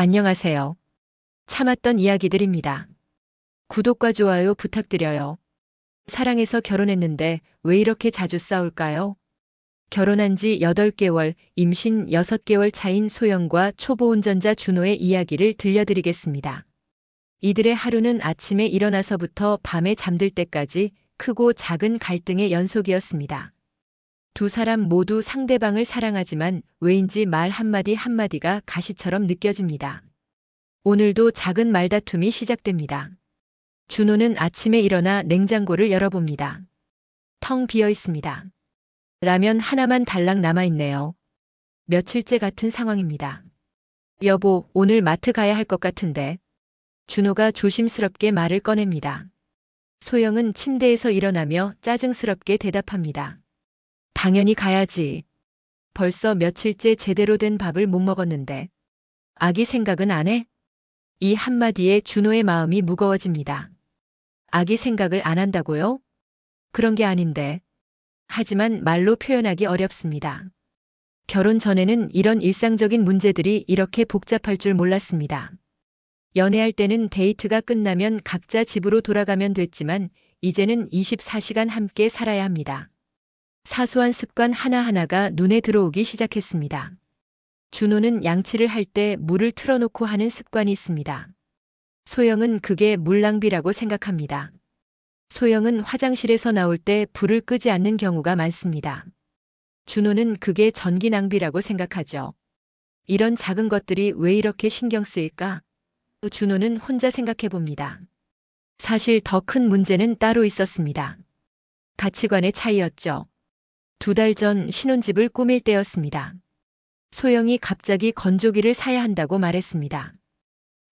안녕하세요. 참았던 이야기들입니다. 구독과 좋아요 부탁드려요. 사랑해서 결혼했는데 왜 이렇게 자주 싸울까요? 결혼한 지 8개월, 임신 6개월 차인 소영과 초보 운전자 준호의 이야기를 들려드리겠습니다. 이들의 하루는 아침에 일어나서부터 밤에 잠들 때까지 크고 작은 갈등의 연속이었습니다. 두 사람 모두 상대방을 사랑하지만 왜인지 말 한마디 한마디가 가시처럼 느껴집니다. 오늘도 작은 말다툼이 시작됩니다. 준호는 아침에 일어나 냉장고를 열어봅니다. 텅 비어 있습니다. 라면 하나만 달랑 남아있네요. 며칠째 같은 상황입니다. 여보, 오늘 마트 가야 할 것 같은데. 준호가 조심스럽게 말을 꺼냅니다. 소영은 침대에서 일어나며 짜증스럽게 대답합니다. 당연히 가야지. 벌써 며칠째 제대로 된 밥을 못 먹었는데. 아기 생각은 안 해? 이 한마디에 준호의 마음이 무거워집니다. 아기 생각을 안 한다고요? 그런 게 아닌데. 하지만 말로 표현하기 어렵습니다. 결혼 전에는 이런 일상적인 문제들이 이렇게 복잡할 줄 몰랐습니다. 연애할 때는 데이트가 끝나면 각자 집으로 돌아가면 됐지만 이제는 24시간 함께 살아야 합니다. 사소한 습관 하나하나가 눈에 들어오기 시작했습니다. 준호는 양치를 할 때 물을 틀어놓고 하는 습관이 있습니다. 소영은 그게 물 낭비라고 생각합니다. 소영은 화장실에서 나올 때 불을 끄지 않는 경우가 많습니다. 준호는 그게 전기 낭비라고 생각하죠. 이런 작은 것들이 왜 이렇게 신경 쓰일까? 준호는 혼자 생각해 봅니다. 사실 더 큰 문제는 따로 있었습니다. 가치관의 차이였죠. 2달 전 신혼집을 꾸밀 때였습니다. 소영이 갑자기 건조기를 사야 한다고 말했습니다.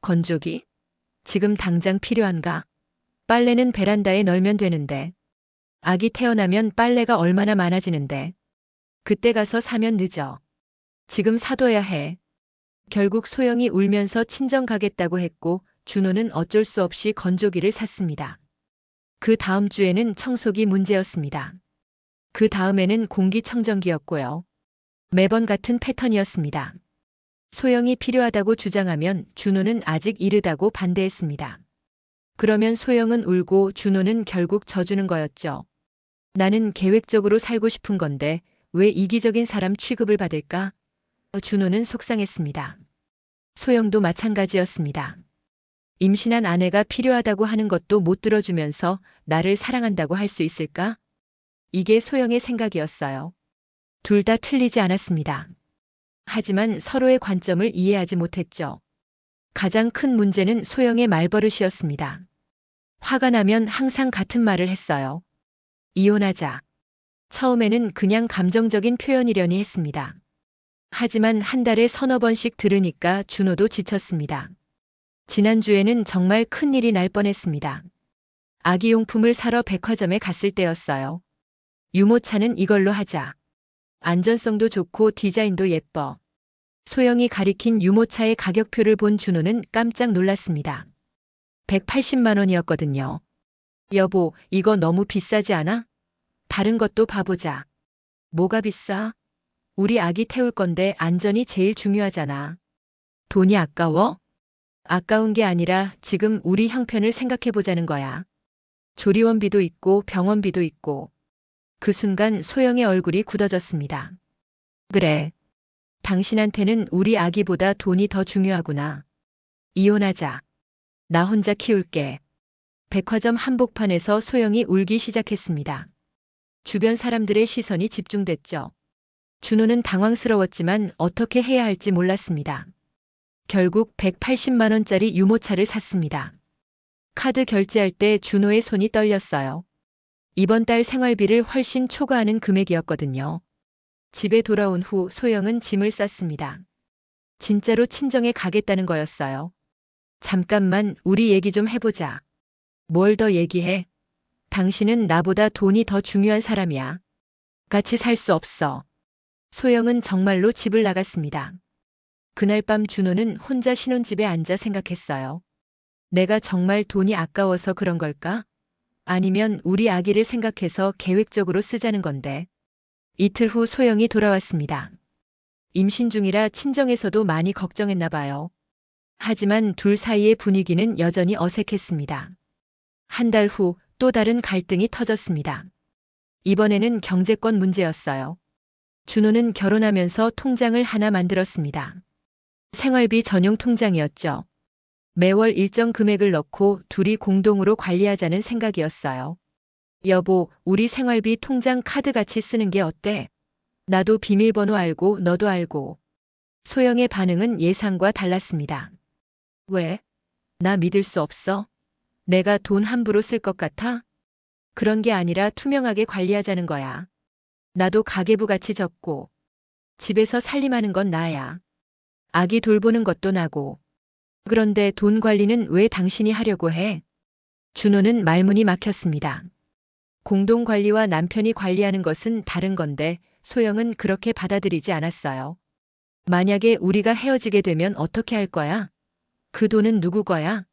건조기? 지금 당장 필요한가? 빨래는 베란다에 널면 되는데. 아기 태어나면 빨래가 얼마나 많아지는데. 그때 가서 사면 늦어. 지금 사둬야 해. 결국 소영이 울면서 친정 가겠다고 했고 준호는 어쩔 수 없이 건조기를 샀습니다. 그 다음 주에는 청소기 문제였습니다. 그 다음에는 공기청정기였고요. 매번 같은 패턴이었습니다. 소영이 필요하다고 주장하면 준호는 아직 이르다고 반대했습니다. 그러면 소영은 울고 준호는 결국 져주는 거였죠. 나는 계획적으로 살고 싶은 건데 왜 이기적인 사람 취급을 받을까? 준호는 속상했습니다. 소영도 마찬가지였습니다. 임신한 아내가 필요하다고 하는 것도 못 들어주면서 나를 사랑한다고 할 수 있을까? 이게 소영의 생각이었어요. 둘 다 틀리지 않았습니다. 하지만 서로의 관점을 이해하지 못했죠. 가장 큰 문제는 소영의 말버릇이었습니다. 화가 나면 항상 같은 말을 했어요. 이혼하자. 처음에는 그냥 감정적인 표현이려니 했습니다. 하지만 한 달에 서너 번씩 들으니까 준호도 지쳤습니다. 지난주에는 정말 큰일이 날 뻔했습니다. 아기용품을 사러 백화점에 갔을 때였어요. 유모차는 이걸로 하자. 안전성도 좋고 디자인도 예뻐. 소영이 가리킨 유모차의 가격표를 본 준호는 깜짝 놀랐습니다. 180만 원이었거든요. 여보, 이거 너무 비싸지 않아? 다른 것도 봐보자. 뭐가 비싸? 우리 아기 태울 건데 안전이 제일 중요하잖아. 돈이 아까워? 아까운 게 아니라 지금 우리 형편을 생각해보자는 거야. 조리원비도 있고 병원비도 있고. 그 순간 소영의 얼굴이 굳어졌습니다. 그래. 당신한테는 우리 아기보다 돈이 더 중요하구나. 이혼하자. 나 혼자 키울게. 백화점 한복판에서 소영이 울기 시작했습니다. 주변 사람들의 시선이 집중됐죠. 준호는 당황스러웠지만 어떻게 해야 할지 몰랐습니다. 결국 180만 원짜리 유모차를 샀습니다. 카드 결제할 때 준호의 손이 떨렸어요. 이번 달 생활비를 훨씬 초과하는 금액이었거든요. 집에 돌아온 후 소영은 짐을 쌌습니다. 진짜로 친정에 가겠다는 거였어요. 잠깐만 우리 얘기 좀 해보자. 뭘 더 얘기해? 당신은 나보다 돈이 더 중요한 사람이야. 같이 살 수 없어. 소영은 정말로 집을 나갔습니다. 그날 밤 준호는 혼자 신혼집에 앉아 생각했어요. 내가 정말 돈이 아까워서 그런 걸까? 아니면 우리 아기를 생각해서 계획적으로 쓰자는 건데. 이틀 후 소영이 돌아왔습니다. 임신 중이라 친정에서도 많이 걱정했나 봐요. 하지만 둘 사이의 분위기는 여전히 어색했습니다. 한 달 후 또 다른 갈등이 터졌습니다. 이번에는 경제권 문제였어요. 준호는 결혼하면서 통장을 하나 만들었습니다. 생활비 전용 통장이었죠. 매월 일정 금액을 넣고 둘이 공동으로 관리하자는 생각이었어요. 여보, 우리 생활비 통장 카드 같이 쓰는 게 어때? 나도 비밀번호 알고 너도 알고. 소영의 반응은 예상과 달랐습니다. 왜? 나 믿을 수 없어? 내가 돈 함부로 쓸 것 같아? 그런 게 아니라 투명하게 관리하자는 거야. 나도 가계부 같이 적고. 집에서 살림하는 건 나야. 아기 돌보는 것도 나고. 그런데 돈 관리는 왜 당신이 하려고 해? 준호는 말문이 막혔습니다. 공동 관리와 남편이 관리하는 것은 다른 건데 소영은 그렇게 받아들이지 않았어요. 만약에 우리가 헤어지게 되면 어떻게 할 거야? 그 돈은 누구 거야?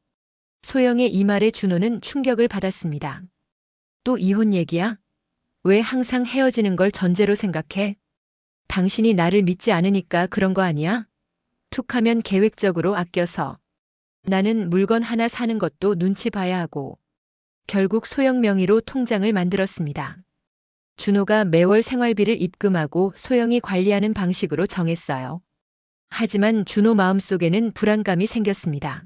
소영의 이 말에 준호는 충격을 받았습니다. 또 이혼 얘기야? 왜 항상 헤어지는 걸 전제로 생각해? 당신이 나를 믿지 않으니까 그런 거 아니야? 툭 하면 계획적으로 아껴서. 나는 물건 하나 사는 것도 눈치 봐야 하고. 결국 소영 명의로 통장을 만들었습니다. 준호가 매월 생활비를 입금하고 소영이 관리하는 방식으로 정했어요. 하지만 준호 마음속에는 불안감이 생겼습니다.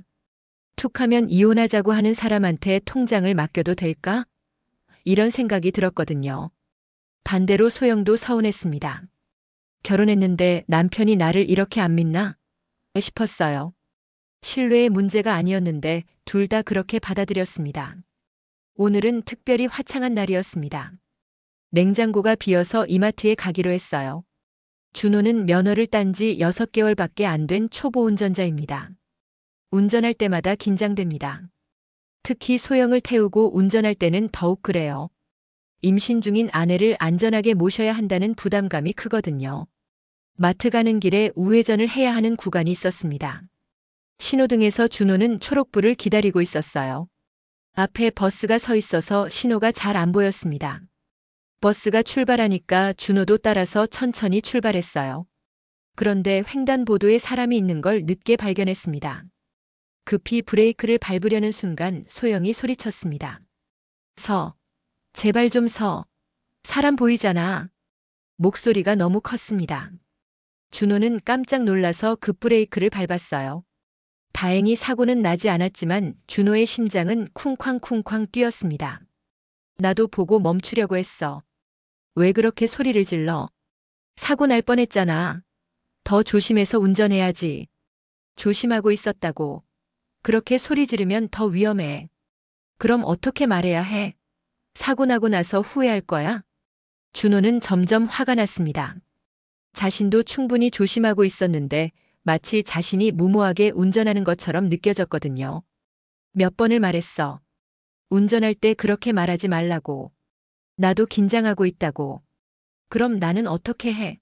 툭 하면 이혼하자고 하는 사람한테 통장을 맡겨도 될까? 이런 생각이 들었거든요. 반대로 소영도 서운했습니다. 결혼했는데 남편이 나를 이렇게 안 믿나? 싶었어요. 신뢰의 문제가 아니었는데 둘 다 그렇게 받아들였습니다. 오늘은 특별히 화창한 날이었습니다. 냉장고가 비어서 이마트에 가기로 했어요. 준호는 면허를 딴 지 6개월밖에 안 된 초보 운전자입니다. 운전할 때마다 긴장됩니다. 특히 소영을 태우고 운전할 때는 더욱 그래요. 임신 중인 아내를 안전하게 모셔야 한다는 부담감이 크거든요. 마트 가는 길에 우회전을 해야 하는 구간이 있었습니다. 신호등에서 준호는 초록불을 기다리고 있었어요. 앞에 버스가 서 있어서 신호가 잘 안 보였습니다. 버스가 출발하니까 준호도 따라서 천천히 출발했어요. 그런데 횡단보도에 사람이 있는 걸 늦게 발견했습니다. 급히 브레이크를 밟으려는 순간 소영이 소리쳤습니다. 서. 제발 좀 서. 사람 보이잖아. 목소리가 너무 컸습니다. 준호는 깜짝 놀라서 급브레이크를 밟았어요. 다행히 사고는 나지 않았지만 준호의 심장은 쿵쾅쿵쾅 뛰었습니다. 나도 보고 멈추려고 했어. 왜 그렇게 소리를 질러? 사고 날 뻔했잖아. 더 조심해서 운전해야지. 조심하고 있었다고. 그렇게 소리 지르면 더 위험해. 그럼 어떻게 말해야 해? 사고 나고 나서 후회할 거야? 준호는 점점 화가 났습니다. 자신도 충분히 조심하고 있었는데 마치 자신이 무모하게 운전하는 것처럼 느껴졌거든요. 몇 번을 말했어. 운전할 때 그렇게 말하지 말라고. 나도 긴장하고 있다고. 그럼 나는 어떻게 해?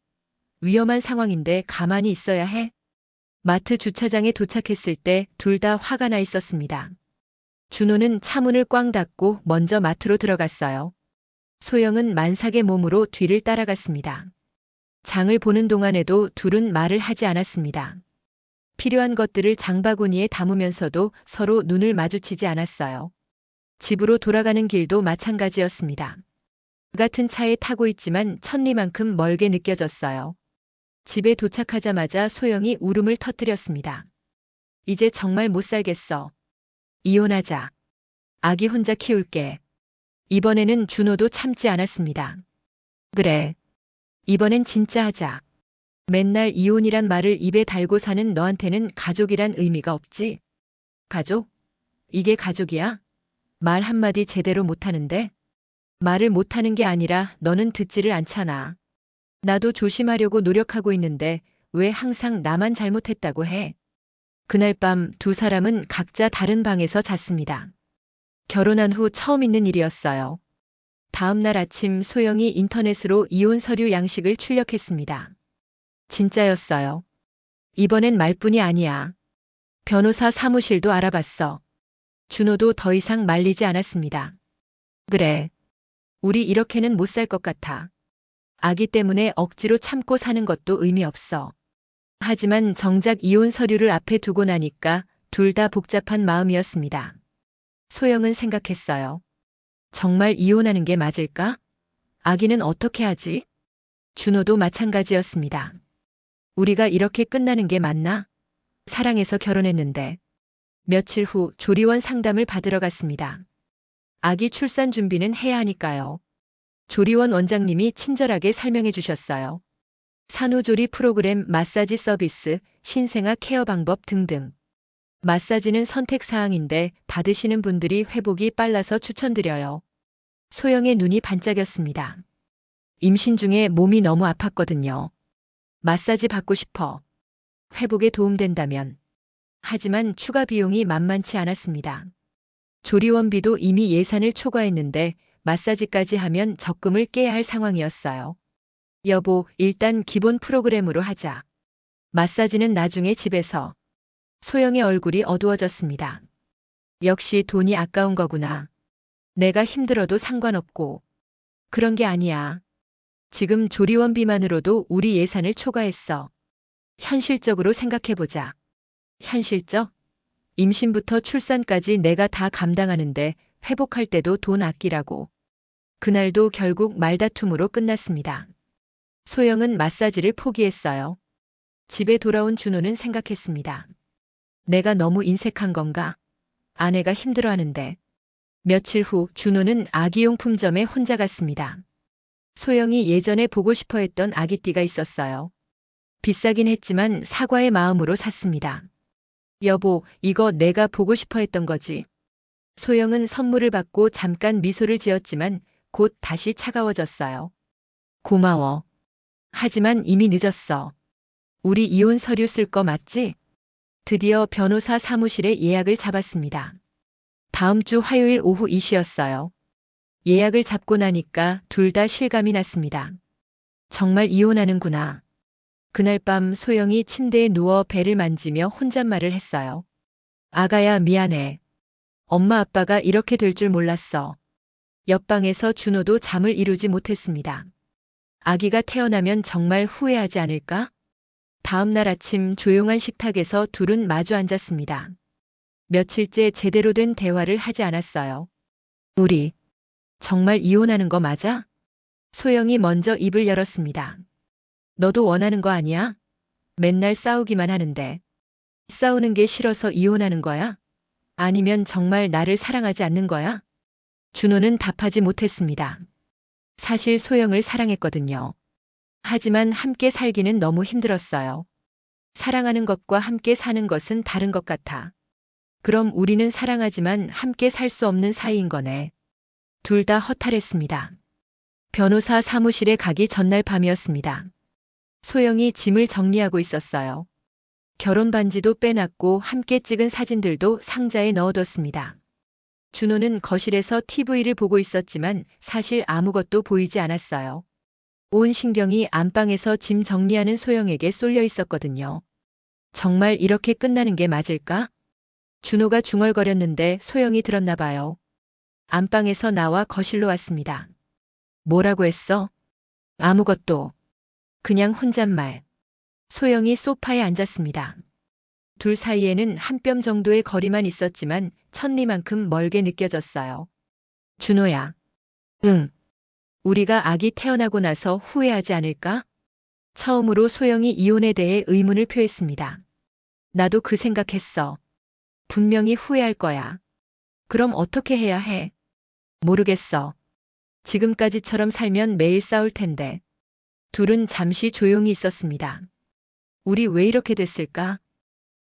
위험한 상황인데 가만히 있어야 해? 마트 주차장에 도착했을 때 둘 다 화가 나 있었습니다. 준호는 차문을 꽝 닫고 먼저 마트로 들어갔어요. 소영은 만삭의 몸으로 뒤를 따라갔습니다. 장을 보는 동안에도 둘은 말을 하지 않았습니다. 필요한 것들을 장바구니에 담으면서도 서로 눈을 마주치지 않았어요. 집으로 돌아가는 길도 마찬가지였습니다. 같은 차에 타고 있지만 천리만큼 멀게 느껴졌어요. 집에 도착하자마자 소영이 울음을 터뜨렸습니다. 이제 정말 못 살겠어. 이혼하자. 아기 혼자 키울게. 이번에는 준호도 참지 않았습니다. 그래. 이번엔 진짜 하자. 맨날 이혼이란 말을 입에 달고 사는 너한테는 가족이란 의미가 없지? 가족? 이게 가족이야? 말 한마디 제대로 못하는데? 말을 못하는 게 아니라 너는 듣지를 않잖아. 나도 조심하려고 노력하고 있는데 왜 항상 나만 잘못했다고 해? 그날 밤 두 사람은 각자 다른 방에서 잤습니다. 결혼한 후 처음 있는 일이었어요. 다음 날 아침 소영이 인터넷으로 이혼 서류 양식을 출력했습니다. 진짜였어요. 이번엔 말뿐이 아니야. 변호사 사무실도 알아봤어. 준호도 더 이상 말리지 않았습니다. 그래. 우리 이렇게는 못 살 것 같아. 아기 때문에 억지로 참고 사는 것도 의미 없어. 하지만 정작 이혼 서류를 앞에 두고 나니까 둘 다 복잡한 마음이었습니다. 소영은 생각했어요. 정말 이혼하는 게 맞을까? 아기는 어떻게 하지? 준호도 마찬가지였습니다. 우리가 이렇게 끝나는 게 맞나? 사랑해서 결혼했는데. 며칠 후 조리원 상담을 받으러 갔습니다. 아기 출산 준비는 해야 하니까요. 조리원 원장님이 친절하게 설명해 주셨어요. 산후조리 프로그램, 마사지 서비스, 신생아 케어 방법 등등. 마사지는 선택사항인데 받으시는 분들이 회복이 빨라서 추천드려요. 소영의 눈이 반짝였습니다. 임신 중에 몸이 너무 아팠거든요. 마사지 받고 싶어. 회복에 도움된다면. 하지만 추가 비용이 만만치 않았습니다. 조리원비도 이미 예산을 초과했는데 마사지까지 하면 적금을 깨야 할 상황이었어요. 여보, 일단 기본 프로그램으로 하자. 마사지는 나중에 집에서. 소영의 얼굴이 어두워졌습니다. 역시 돈이 아까운 거구나. 내가 힘들어도 상관없고. 그런 게 아니야. 지금 조리원비만으로도 우리 예산을 초과했어. 현실적으로 생각해보자. 현실적? 임신부터 출산까지 내가 다 감당하는데 회복할 때도 돈 아끼라고. 그날도 결국 말다툼으로 끝났습니다. 소영은 마사지를 포기했어요. 집에 돌아온 준호는 생각했습니다. 내가 너무 인색한 건가? 아내가 힘들어하는데. 며칠 후 준호는 아기용품점에 혼자 갔습니다. 소영이 예전에 보고 싶어 했던 아기띠가 있었어요. 비싸긴 했지만 사과의 마음으로 샀습니다. 여보, 이거 내가 보고 싶어 했던 거지. 소영은 선물을 받고 잠깐 미소를 지었지만 곧 다시 차가워졌어요. 고마워. 하지만 이미 늦었어. 우리 이혼 서류 쓸 거 맞지? 드디어 변호사 사무실에 예약을 잡았습니다. 다음 주 화요일 오후 2시였어요. 예약을 잡고 나니까 둘 다 실감이 났습니다. 정말 이혼하는구나. 그날 밤 소영이 침대에 누워 배를 만지며 혼잣말을 했어요. 아가야, 미안해. 엄마 아빠가 이렇게 될 줄 몰랐어. 옆방에서 준호도 잠을 이루지 못했습니다. 아기가 태어나면 정말 후회하지 않을까? 다음 날 아침 조용한 식탁에서 둘은 마주 앉았습니다. 며칠째 제대로 된 대화를 하지 않았어요. 우리 정말 이혼하는 거 맞아? 소영이 먼저 입을 열었습니다. 너도 원하는 거 아니야? 맨날 싸우기만 하는데. 싸우는 게 싫어서 이혼하는 거야? 아니면 정말 나를 사랑하지 않는 거야? 준호는 답하지 못했습니다. 사실 소영을 사랑했거든요. 하지만 함께 살기는 너무 힘들었어요. 사랑하는 것과 함께 사는 것은 다른 것 같아. 그럼 우리는 사랑하지만 함께 살 수 없는 사이인 거네. 둘 다 허탈했습니다. 변호사 사무실에 가기 전날 밤이었습니다. 소영이 짐을 정리하고 있었어요. 결혼 반지도 빼놨고 함께 찍은 사진들도 상자에 넣어뒀습니다. 준호는 거실에서 TV를 보고 있었지만 사실 아무것도 보이지 않았어요. 온 신경이 안방에서 짐 정리하는 소영에게 쏠려 있었거든요. 정말 이렇게 끝나는 게 맞을까? 준호가 중얼거렸는데 소영이 들었나 봐요. 안방에서 나와 거실로 왔습니다. 뭐라고 했어? 아무것도. 그냥 혼잣말. 소영이 소파에 앉았습니다. 둘 사이에는 한 뼘 정도의 거리만 있었지만 천리만큼 멀게 느껴졌어요. 준호야. 응. 우리가 아기 태어나고 나서 후회하지 않을까? 처음으로 소영이 이혼에 대해 의문을 표했습니다. 나도 그 생각했어. 분명히 후회할 거야. 그럼 어떻게 해야 해? 모르겠어. 지금까지처럼 살면 매일 싸울 텐데. 둘은 잠시 조용히 있었습니다. 우리 왜 이렇게 됐을까?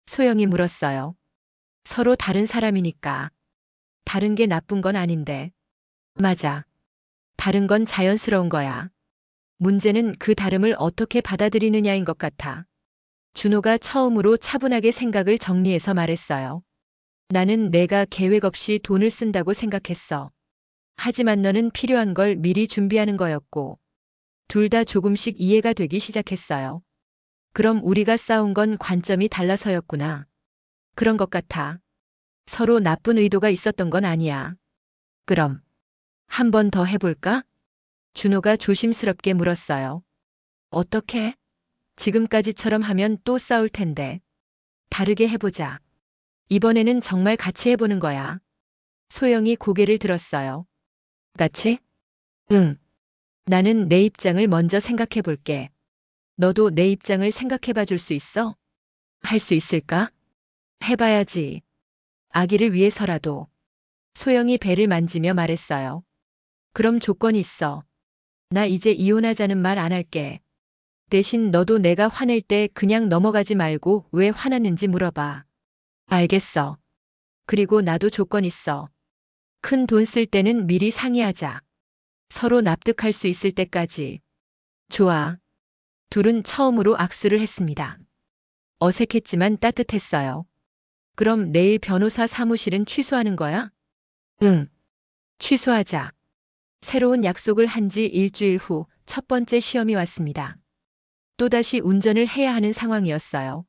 소영이 물었어요. 서로 다른 사람이니까. 다른 게 나쁜 건 아닌데. 맞아. 다른 건 자연스러운 거야. 문제는 그 다름을 어떻게 받아들이느냐인 것 같아. 준호가 처음으로 차분하게 생각을 정리해서 말했어요. 나는 내가 계획 없이 돈을 쓴다고 생각했어. 하지만 너는 필요한 걸 미리 준비하는 거였고. 둘 다 조금씩 이해가 되기 시작했어요. 그럼 우리가 싸운 건 관점이 달라서였구나. 그런 것 같아. 서로 나쁜 의도가 있었던 건 아니야. 그럼 한 번 더 해볼까? 준호가 조심스럽게 물었어요. 어떻게? 지금까지처럼 하면 또 싸울 텐데. 다르게 해보자. 이번에는 정말 같이 해보는 거야. 소영이 고개를 들었어요. 같이? 응. 나는 내 입장을 먼저 생각해 볼게. 너도 내 입장을 생각해 봐 줄 수 있어? 할 수 있을까? 해봐야지. 아기를 위해서라도. 소영이 배를 만지며 말했어요. 그럼 조건이 있어. 나 이제 이혼하자는 말 안 할게. 대신 너도 내가 화낼 때 그냥 넘어가지 말고 왜 화났는지 물어봐. 알겠어. 그리고 나도 조건 있어. 큰 돈 쓸 때는 미리 상의하자. 서로 납득할 수 있을 때까지. 좋아. 둘은 처음으로 악수를 했습니다. 어색했지만 따뜻했어요. 그럼 내일 변호사 사무실은 취소하는 거야? 응. 취소하자. 새로운 약속을 한 지 일주일 후 첫 번째 시험이 왔습니다. 또다시 운전을 해야 하는 상황이었어요.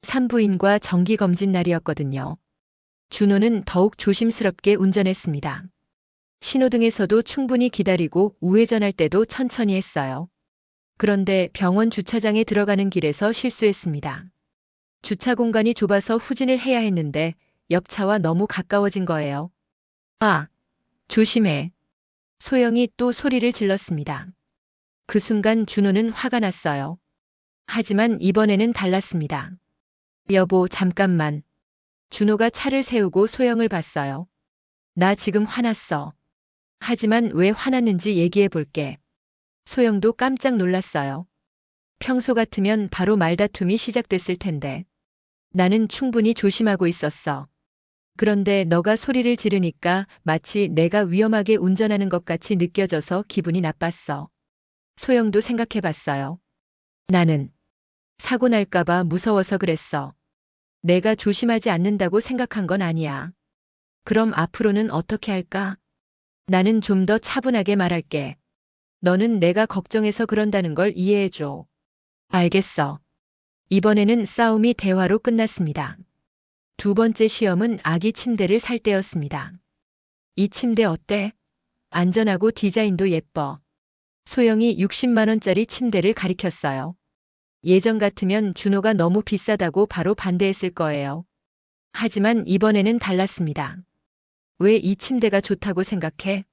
산부인과 정기검진 날이었거든요. 준호는 더욱 조심스럽게 운전했습니다. 신호등에서도 충분히 기다리고 우회전할 때도 천천히 했어요. 그런데 병원 주차장에 들어가는 길에서 실수했습니다. 주차 공간이 좁아서 후진을 해야 했는데 옆 차와 너무 가까워진 거예요. 아, 조심해. 소영이 또 소리를 질렀습니다. 그 순간 준호는 화가 났어요. 하지만 이번에는 달랐습니다. 여보, 잠깐만. 준호가 차를 세우고 소영을 봤어요. 나 지금 화났어. 하지만 왜 화났는지 얘기해 볼게. 소영도 깜짝 놀랐어요. 평소 같으면 바로 말다툼이 시작됐을 텐데. 나는 충분히 조심하고 있었어. 그런데 너가 소리를 지르니까 마치 내가 위험하게 운전하는 것 같이 느껴져서 기분이 나빴어. 소영도 생각해 봤어요. 나는 사고 날까봐 무서워서 그랬어. 내가 조심하지 않는다고 생각한 건 아니야. 그럼 앞으로는 어떻게 할까? 나는 좀 더 차분하게 말할게. 너는 내가 걱정해서 그런다는 걸 이해해줘. 알겠어. 이번에는 싸움이 대화로 끝났습니다. 두 번째 시험은 아기 침대를 살 때였습니다. 이 침대 어때? 안전하고 디자인도 예뻐. 소영이 60만 원짜리 침대를 가리켰어요. 예전 같으면 준호가 너무 비싸다고 바로 반대했을 거예요. 하지만 이번에는 달랐습니다. 왜 이 침대가 좋다고 생각해?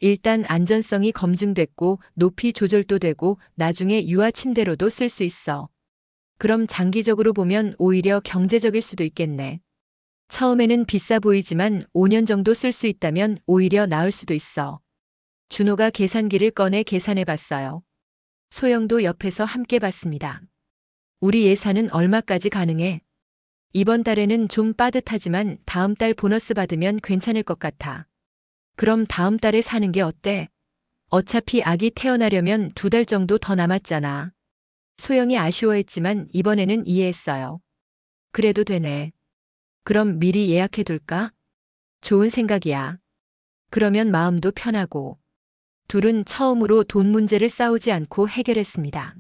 일단 안전성이 검증됐고 높이 조절도 되고 나중에 유아 침대로도 쓸 수 있어. 그럼 장기적으로 보면 오히려 경제적일 수도 있겠네. 처음에는 비싸 보이지만 5년 정도 쓸 수 있다면 오히려 나을 수도 있어. 준호가 계산기를 꺼내 계산해 봤어요. 소영도 옆에서 함께 봤습니다. 우리 예산은 얼마까지 가능해? 이번 달에는 좀 빠듯하지만 다음 달 보너스 받으면 괜찮을 것 같아. 그럼 다음 달에 사는 게 어때? 어차피 아기 태어나려면 2달 정도 더 남았잖아. 소영이 아쉬워했지만 이번에는 이해했어요. 그래도 되네. 그럼 미리 예약해둘까? 좋은 생각이야. 그러면 마음도 편하고. 둘은 처음으로 돈 문제를 싸우지 않고 해결했습니다.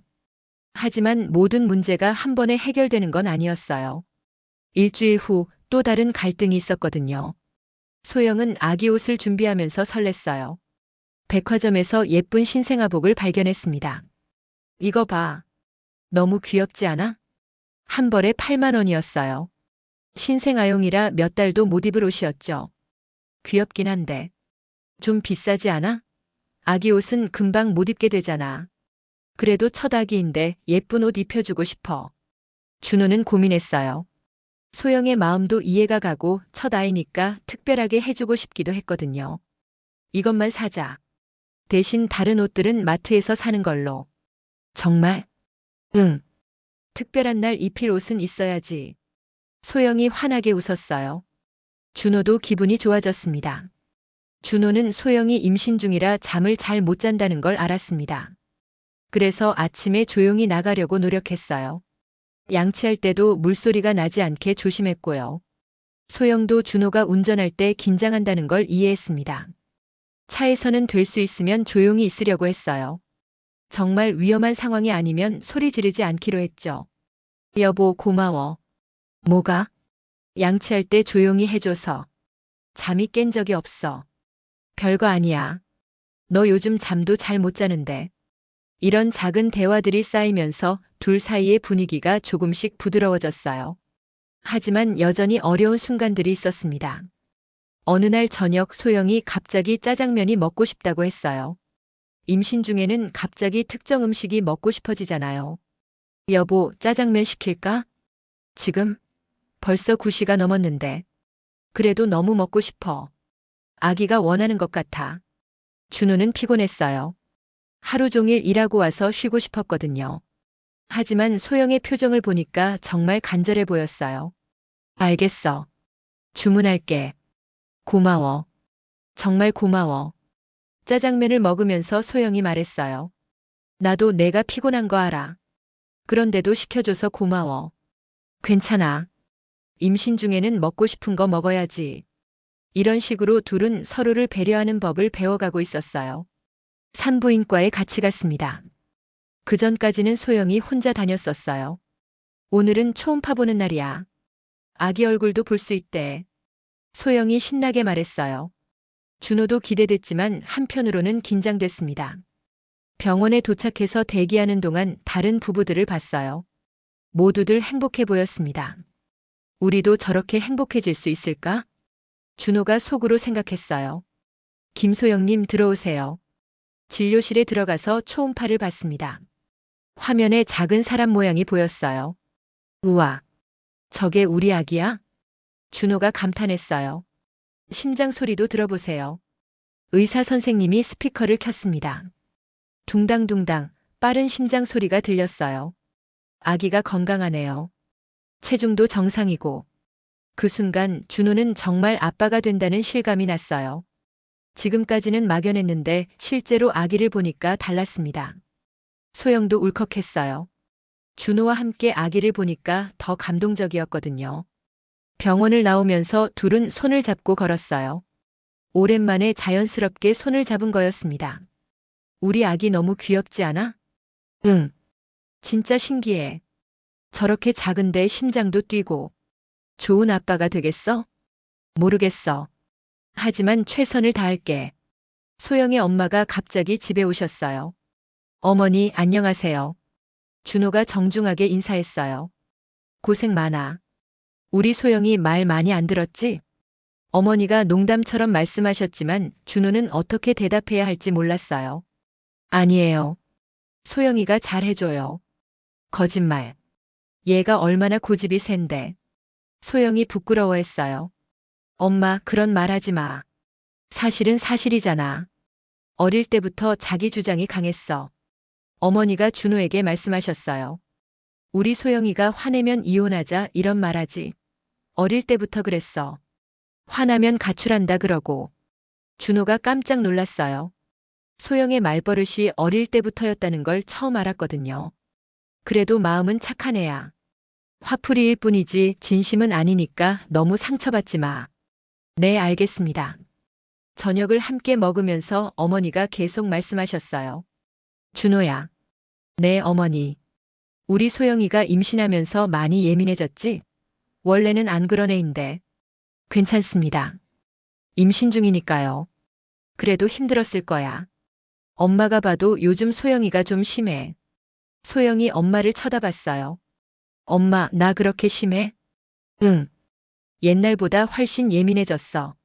하지만 모든 문제가 한 번에 해결되는 건 아니었어요. 일주일 후 또 다른 갈등이 있었거든요. 소영은 아기 옷을 준비하면서 설렜어요. 백화점에서 예쁜 신생아복을 발견했습니다. 이거 봐. 너무 귀엽지 않아? 한 벌에 8만 원이었어요. 신생아용이라 몇 달도 못 입을 옷이었죠. 귀엽긴 한데. 좀 비싸지 않아? 아기 옷은 금방 못 입게 되잖아. 그래도 첫 아기인데 예쁜 옷 입혀주고 싶어. 준호는 고민했어요. 소영의 마음도 이해가 가고 첫 아이니까 특별하게 해주고 싶기도 했거든요. 이것만 사자. 대신 다른 옷들은 마트에서 사는 걸로. 정말? 응. 특별한 날 입힐 옷은 있어야지. 소영이 환하게 웃었어요. 준호도 기분이 좋아졌습니다. 준호는 소영이 임신 중이라 잠을 잘 못 잔다는 걸 알았습니다. 그래서 아침에 조용히 나가려고 노력했어요. 양치할 때도 물소리가 나지 않게 조심했고요. 소영도 준호가 운전할 때 긴장한다는 걸 이해했습니다. 차에서는 될 수 있으면 조용히 있으려고 했어요. 정말 위험한 상황이 아니면 소리 지르지 않기로 했죠. 여보, 고마워. 뭐가? 양치할 때 조용히 해줘서. 잠이 깬 적이 없어. 별거 아니야. 너 요즘 잠도 잘 못 자는데. 이런 작은 대화들이 쌓이면서 둘 사이의 분위기가 조금씩 부드러워졌어요. 하지만 여전히 어려운 순간들이 있었습니다. 어느 날 저녁 소영이 갑자기 짜장면이 먹고 싶다고 했어요. 임신 중에는 갑자기 특정 음식이 먹고 싶어지잖아요. 여보, 짜장면 시킬까? 지금? 벌써 9시가 넘었는데. 그래도 너무 먹고 싶어. 아기가 원하는 것 같아. 준호는 피곤했어요. 하루 종일 일하고 와서 쉬고 싶었거든요. 하지만 소영의 표정을 보니까 정말 간절해 보였어요. 알겠어. 주문할게. 고마워. 정말 고마워. 짜장면을 먹으면서 소영이 말했어요. 나도 내가 피곤한 거 알아. 그런데도 시켜줘서 고마워. 괜찮아. 임신 중에는 먹고 싶은 거 먹어야지. 이런 식으로 둘은 서로를 배려하는 법을 배워가고 있었어요. 산부인과에 같이 갔습니다. 그 전까지는 소영이 혼자 다녔었어요. 오늘은 초음파 보는 날이야. 아기 얼굴도 볼 수 있대. 소영이 신나게 말했어요. 준호도 기대됐지만 한편으로는 긴장됐습니다. 병원에 도착해서 대기하는 동안 다른 부부들을 봤어요. 모두들 행복해 보였습니다. 우리도 저렇게 행복해질 수 있을까? 준호가 속으로 생각했어요. 김소영님 들어오세요. 진료실에 들어가서 초음파를 봤습니다. 화면에 작은 사람 모양이 보였어요. 우와, 저게 우리 아기야? 준호가 감탄했어요. 심장 소리도 들어보세요. 의사 선생님이 스피커를 켰습니다. 둥당둥당 빠른 심장 소리가 들렸어요. 아기가 건강하네요. 체중도 정상이고. 그 순간 준호는 정말 아빠가 된다는 실감이 났어요. 지금까지는 막연했는데 실제로 아기를 보니까 달랐습니다. 소영도 울컥했어요. 준호와 함께 아기를 보니까 더 감동적이었거든요. 병원을 나오면서 둘은 손을 잡고 걸었어요. 오랜만에 자연스럽게 손을 잡은 거였습니다. 우리 아기 너무 귀엽지 않아? 응. 진짜 신기해. 저렇게 작은데 심장도 뛰고. 좋은 아빠가 되겠어? 모르겠어. 하지만 최선을 다할게. 소영의 엄마가 갑자기 집에 오셨어요. 어머니, 안녕하세요. 준호가 정중하게 인사했어요. 고생 많아. 우리 소영이 말 많이 안 들었지? 어머니가 농담처럼 말씀하셨지만 준호는 어떻게 대답해야 할지 몰랐어요. 아니에요. 소영이가 잘해줘요. 거짓말. 얘가 얼마나 고집이 센데. 소영이 부끄러워했어요. 엄마, 그런 말 하지 마. 사실은 사실이잖아. 어릴 때부터 자기 주장이 강했어. 어머니가 준호에게 말씀하셨어요. 우리 소영이가 화내면 이혼하자 이런 말 하지. 어릴 때부터 그랬어. 화나면 가출한다 그러고. 준호가 깜짝 놀랐어요. 소영의 말버릇이 어릴 때부터였다는 걸 처음 알았거든요. 그래도 마음은 착한 애야. 화풀이일 뿐이지 진심은 아니니까 너무 상처받지 마. 네, 알겠습니다. 저녁을 함께 먹으면서 어머니가 계속 말씀하셨어요. 준호야. 네, 어머니. 우리 소영이가 임신하면서 많이 예민해졌지? 원래는 안 그런 애인데. 괜찮습니다. 임신 중이니까요. 그래도 힘들었을 거야. 엄마가 봐도 요즘 소영이가 좀 심해. 소영이 엄마를 쳐다봤어요. 엄마, 나 그렇게 심해? 응. 옛날보다 훨씬 예민해졌어.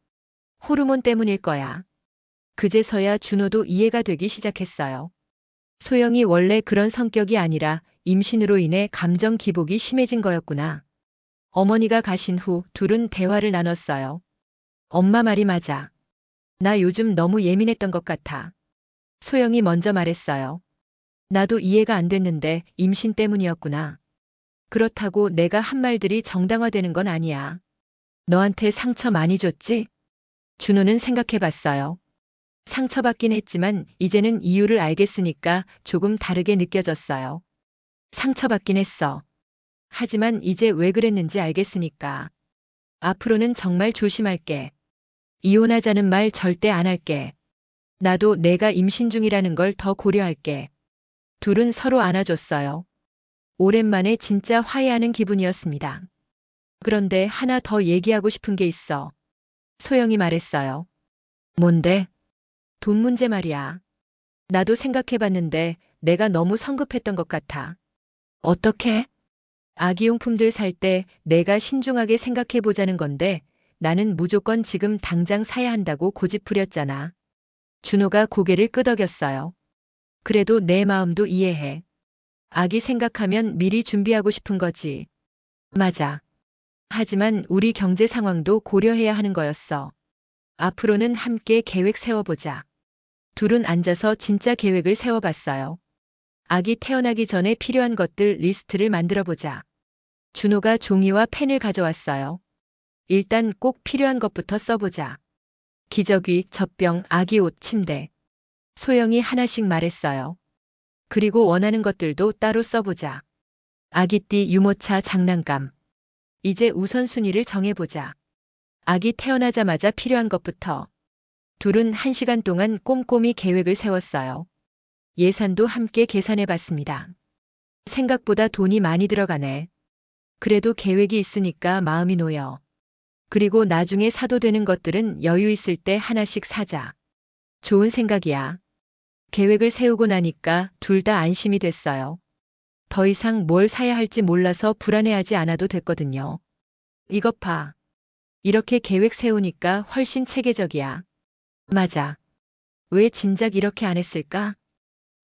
호르몬 때문일 거야. 그제서야 준호도 이해가 되기 시작했어요. 소영이 원래 그런 성격이 아니라 임신으로 인해 감정 기복이 심해진 거였구나. 어머니가 가신 후 둘은 대화를 나눴어요. 엄마 말이 맞아. 나 요즘 너무 예민했던 것 같아. 소영이 먼저 말했어요. 나도 이해가 안 됐는데 임신 때문이었구나. 그렇다고 내가 한 말들이 정당화되는 건 아니야. 너한테 상처 많이 줬지? 준호는 생각해 봤어요. 상처받긴 했지만 이제는 이유를 알겠으니까 조금 다르게 느껴졌어요. 상처받긴 했어. 하지만 이제 왜 그랬는지 알겠으니까. 앞으로는 정말 조심할게. 이혼하자는 말 절대 안 할게. 나도 내가 임신 중이라는 걸 더 고려할게. 둘은 서로 안아줬어요. 오랜만에 진짜 화해하는 기분이었습니다. 그런데 하나 더 얘기하고 싶은 게 있어. 소영이 말했어요. 뭔데? 돈 문제 말이야. 나도 생각해봤는데 내가 너무 성급했던 것 같아. 어떻게? 아기용품들 살 때 내가 신중하게 생각해 보자는 건데 나는 무조건 지금 당장 사야 한다고 고집부렸잖아. 준호가 고개를 끄덕였어요. 그래도 내 마음도 이해해. 아기 생각하면 미리 준비하고 싶은 거지. 맞아. 하지만 우리 경제 상황도 고려해야 하는 거였어. 앞으로는 함께 계획 세워보자. 둘은 앉아서 진짜 계획을 세워봤어요. 아기 태어나기 전에 필요한 것들 리스트를 만들어보자. 준호가 종이와 펜을 가져왔어요. 일단 꼭 필요한 것부터 써보자. 기저귀, 젖병, 아기 옷, 침대. 소영이 하나씩 말했어요. 그리고 원하는 것들도 따로 써보자. 아기띠, 유모차, 장난감. 이제 우선순위를 정해보자. 아기 태어나자마자 필요한 것부터. 둘은 1시간 동안 꼼꼼히 계획을 세웠어요. 예산도 함께 계산해봤습니다. 생각보다 돈이 많이 들어가네. 그래도 계획이 있으니까 마음이 놓여. 그리고 나중에 사도 되는 것들은 여유 있을 때 하나씩 사자. 좋은 생각이야. 계획을 세우고 나니까 둘 다 안심이 됐어요. 더 이상 뭘 사야 할지 몰라서 불안해하지 않아도 됐거든요. 이것 봐. 이렇게 계획 세우니까 훨씬 체계적이야. 맞아. 왜 진작 이렇게 안 했을까?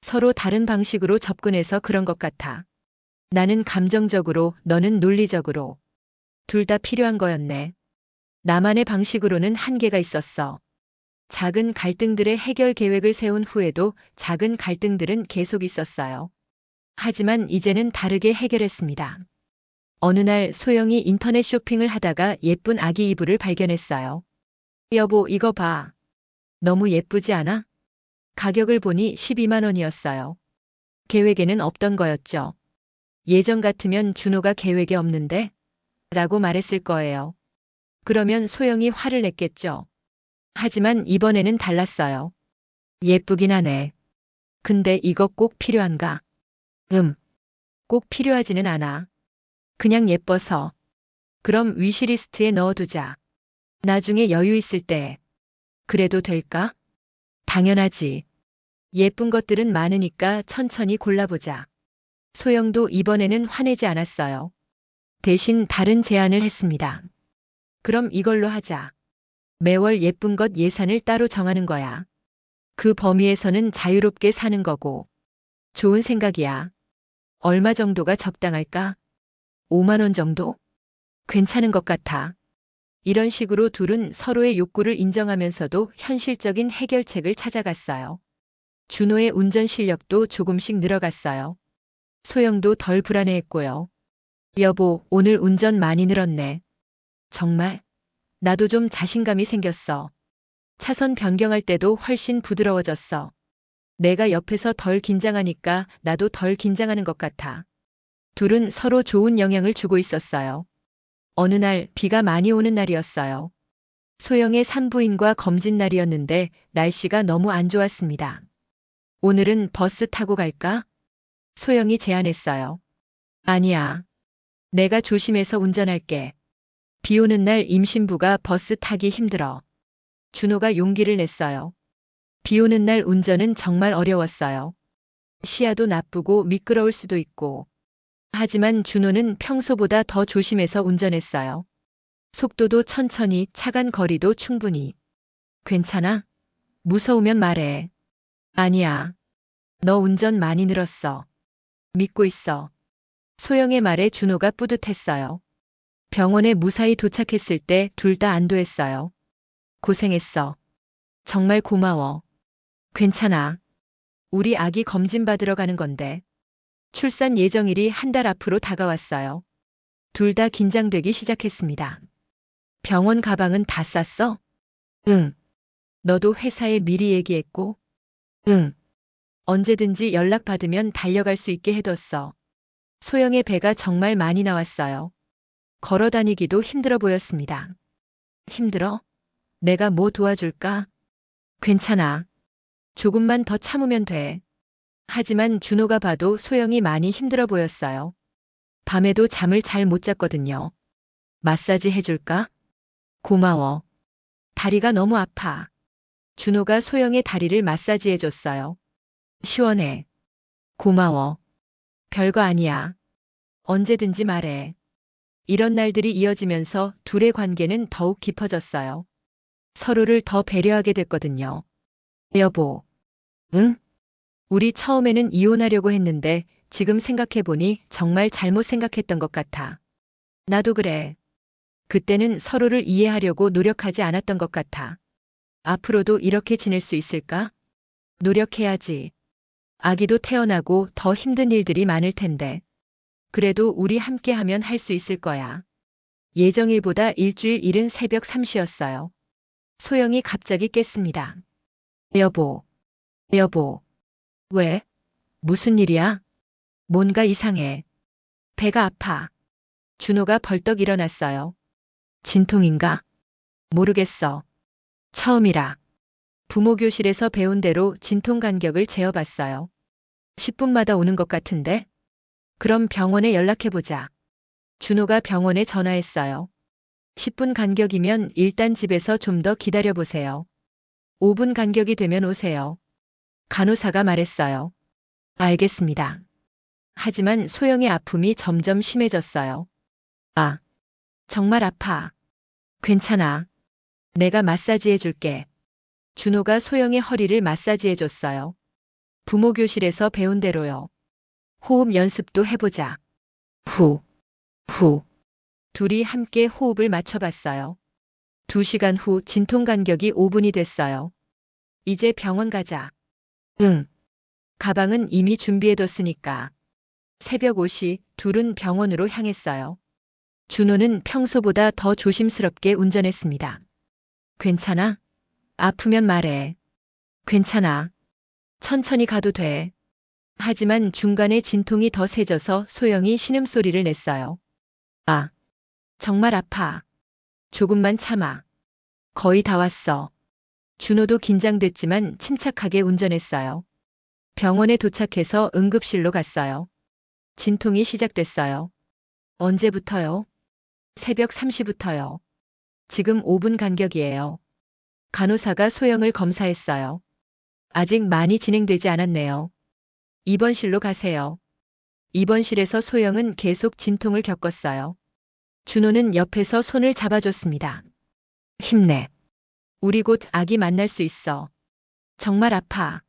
서로 다른 방식으로 접근해서 그런 것 같아. 나는 감정적으로, 너는 논리적으로. 둘 다 필요한 거였네. 나만의 방식으로는 한계가 있었어. 작은 갈등들의 해결 계획을 세운 후에도 작은 갈등들은 계속 있었어요. 하지만 이제는 다르게 해결했습니다. 어느 날 소영이 인터넷 쇼핑을 하다가 예쁜 아기 이불을 발견했어요. 여보, 이거 봐. 너무 예쁘지 않아? 가격을 보니 12만 원이었어요. 계획에는 없던 거였죠. 예전 같으면 준호가 계획에 없는데? 라고 말했을 거예요. 그러면 소영이 화를 냈겠죠. 하지만 이번에는 달랐어요. 예쁘긴 하네. 근데 이거 꼭 필요한가? 꼭 필요하지는 않아. 그냥 예뻐서. 그럼 위시리스트에 넣어두자. 나중에 여유 있을 때. 그래도 될까? 당연하지. 예쁜 것들은 많으니까 천천히 골라보자. 소영도 이번에는 화내지 않았어요. 대신 다른 제안을 했습니다. 그럼 이걸로 하자. 매월 예쁜 것 예산을 따로 정하는 거야. 그 범위에서는 자유롭게 사는 거고. 좋은 생각이야. 얼마 정도가 적당할까? 5만 원 정도? 괜찮은 것 같아. 이런 식으로 둘은 서로의 욕구를 인정하면서도 현실적인 해결책을 찾아갔어요. 준호의 운전 실력도 조금씩 늘어갔어요. 소영도 덜 불안해했고요. 여보, 오늘 운전 많이 늘었네. 정말? 나도 좀 자신감이 생겼어. 차선 변경할 때도 훨씬 부드러워졌어. 내가 옆에서 덜 긴장하니까 나도 덜 긴장하는 것 같아. 둘은 서로 좋은 영향을 주고 있었어요. 어느 날 비가 많이 오는 날이었어요. 소영의 산부인과 검진 날이었는데 날씨가 너무 안 좋았습니다. 오늘은 버스 타고 갈까? 소영이 제안했어요. 아니야. 내가 조심해서 운전할게. 비 오는 날 임신부가 버스 타기 힘들어. 준호가 용기를 냈어요. 비 오는 날 운전은 정말 어려웠어요. 시야도 나쁘고 미끄러울 수도 있고. 하지만 준호는 평소보다 더 조심해서 운전했어요. 속도도 천천히, 차간 거리도 충분히. 괜찮아? 무서우면 말해. 아니야. 너 운전 많이 늘었어. 믿고 있어. 소영의 말에 준호가 뿌듯했어요. 병원에 무사히 도착했을 때 둘 다 안도했어요. 고생했어. 정말 고마워. 괜찮아. 우리 아기 검진 받으러 가는 건데. 출산 예정일이 한 달 앞으로 다가왔어요. 둘 다 긴장되기 시작했습니다. 병원 가방은 다 쌌어? 응. 너도 회사에 미리 얘기했고? 응. 언제든지 연락받으면 달려갈 수 있게 해뒀어. 소영의 배가 정말 많이 나왔어요. 걸어 다니기도 힘들어 보였습니다. 힘들어? 내가 뭐 도와줄까? 괜찮아. 조금만 더 참으면 돼. 하지만 준호가 봐도 소영이 많이 힘들어 보였어요. 밤에도 잠을 잘 못 잤거든요. 마사지 해줄까? 고마워. 다리가 너무 아파. 준호가 소영의 다리를 마사지해줬어요. 시원해. 고마워. 별거 아니야. 언제든지 말해. 이런 날들이 이어지면서 둘의 관계는 더욱 깊어졌어요. 서로를 더 배려하게 됐거든요. 여보. 응? 우리 처음에는 이혼하려고 했는데 지금 생각해보니 정말 잘못 생각했던 것 같아. 나도 그래. 그때는 서로를 이해하려고 노력하지 않았던 것 같아. 앞으로도 이렇게 지낼 수 있을까? 노력해야지. 아기도 태어나고 더 힘든 일들이 많을 텐데. 그래도 우리 함께하면 할 수 있을 거야. 예정일보다 일주일 이른 새벽 3시였어요. 소영이 갑자기 깼습니다. 여보. 여보. 왜? 무슨 일이야? 뭔가 이상해. 배가 아파. 준호가 벌떡 일어났어요. 진통인가? 모르겠어. 처음이라. 부모 교실에서 배운 대로 진통 간격을 재어봤어요. 10분마다 오는 것 같은데? 그럼 병원에 연락해보자. 준호가 병원에 전화했어요. 10분 간격이면 일단 집에서 좀 더 기다려보세요. 5분 간격이 되면 오세요. 간호사가 말했어요. 알겠습니다. 하지만 소영의 아픔이 점점 심해졌어요. 아, 정말 아파. 괜찮아. 내가 마사지해 줄게. 준호가 소영의 허리를 마사지해 줬어요. 부모 교실에서 배운 대로요. 호흡 연습도 해보자. 후, 후. 둘이 함께 호흡을 맞춰봤어요. 2시간 후 진통 간격이 5분이 됐어요. 이제 병원 가자. 응. 가방은 이미 준비해뒀으니까. 새벽 5시 둘은 병원으로 향했어요. 준호는 평소보다 더 조심스럽게 운전했습니다. 괜찮아? 아프면 말해. 괜찮아. 천천히 가도 돼. 하지만 중간에 진통이 더 세져서 소영이 신음소리를 냈어요. 아, 정말 아파. 조금만 참아. 거의 다 왔어. 준호도 긴장됐지만 침착하게 운전했어요. 병원에 도착해서 응급실로 갔어요. 진통이 시작됐어요. 언제부터요? 새벽 3시부터요. 지금 5분 간격이에요. 간호사가 소영을 검사했어요. 아직 많이 진행되지 않았네요. 입원실로 가세요. 입원실에서 소영은 계속 진통을 겪었어요. 준호는 옆에서 손을 잡아줬습니다. 힘내. 우리 곧 아기 만날 수 있어. 정말 아파.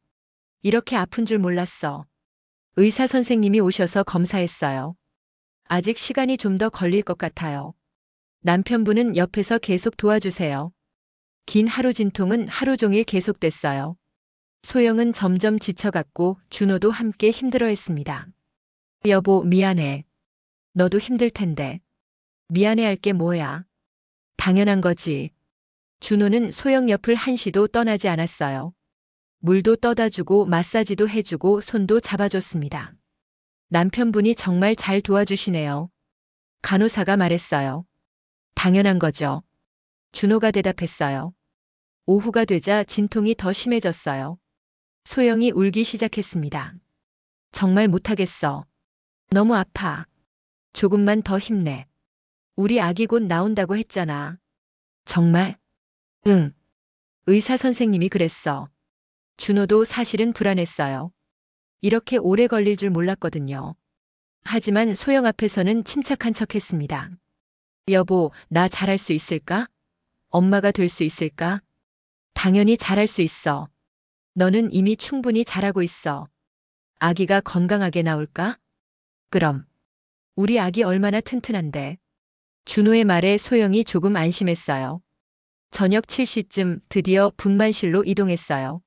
이렇게 아픈 줄 몰랐어. 의사 선생님이 오셔서 검사했어요. 아직 시간이 좀 더 걸릴 것 같아요. 남편분은 옆에서 계속 도와주세요. 긴 하루 진통은 하루 종일 계속됐어요. 소영은 점점 지쳐갔고 준호도 함께 힘들어했습니다. 여보, 미안해. 너도 힘들 텐데. 미안해할 게 뭐야. 당연한 거지. 준호는 소영 옆을 한시도 떠나지 않았어요. 물도 떠다 주고 마사지도 해주고 손도 잡아줬습니다. 남편분이 정말 잘 도와주시네요. 간호사가 말했어요. 당연한 거죠. 준호가 대답했어요. 오후가 되자 진통이 더 심해졌어요. 소영이 울기 시작했습니다. 정말 못하겠어. 너무 아파. 조금만 더 힘내. 우리 아기 곧 나온다고 했잖아. 정말? 응. 의사 선생님이 그랬어. 준호도 사실은 불안했어요. 이렇게 오래 걸릴 줄 몰랐거든요. 하지만 소영 앞에서는 침착한 척 했습니다. 여보, 나 잘할 수 있을까? 엄마가 될 수 있을까? 당연히 잘할 수 있어. 너는 이미 충분히 잘하고 있어. 아기가 건강하게 나올까? 그럼. 우리 아기 얼마나 튼튼한데. 준호의 말에 소영이 조금 안심했어요. 저녁 7시쯤 드디어 분만실로 이동했어요.